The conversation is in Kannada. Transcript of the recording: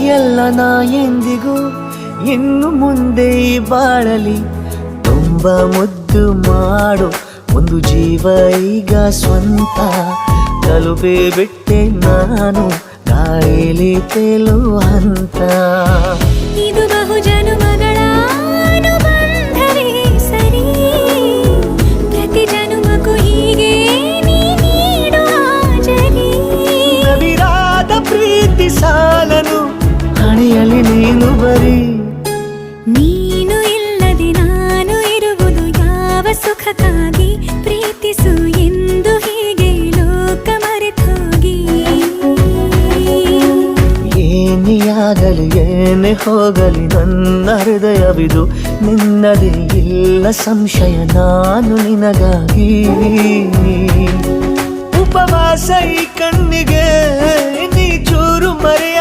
ಎಲ್ಲ ನಾ ಎಂದಿಗೂ ಇನ್ನು ಮುಂದೆ ಬಾಳಲಿ ತುಂಬ ಮುದ್ದು ಮಾಡು ಒಂದು ಜೀವ ಈಗ ಸ್ವಂತ ತಲುಪೇ ಬಿಟ್ಟೆ ನಾನು ಗಾಳಿಲಿ ತೇಲುವ ಹಂತ ಇದು ಬಹು ಜನುಮಗಳ ಅನುಬಂಧವೇ ಸರಿ ಪ್ರತಿ ಜನುಮಕ್ಕೂ ಹೀಗೆ ನೀ ನೀಡುವ ಜರಿ ನವಿರಾದ ಪ್ರೀತಿ ಸಾಲನು ಹಣೆಯಲ್ಲಿ ನೀನು ಬರೀ ನೀನು ಇಲ್ಲದೆ ನಾನು ಇರುವುದು ಯಾವ ಸುಖಕ್ಕಾಗಿ ಪ್ರೀತಿಸು ಎಂದು ಹೀಗೆ ಲೋಕ ಮರೆತೋಗಿ ಏನೇ ಆಗಲಿ ಏನೇ ಹೋಗಲಿ ನನ್ನ ಹೃದಯವಿದು ನಿನ್ನದೇ ಇಲ್ಲ ಸಂಶಯ ನಾನು ನಿನಗಾಗಿ ಉಪವಾಸ ಈ ಕಣ್ಣಿಗೆ ನೀ ಚೂರು ಮರೆಯ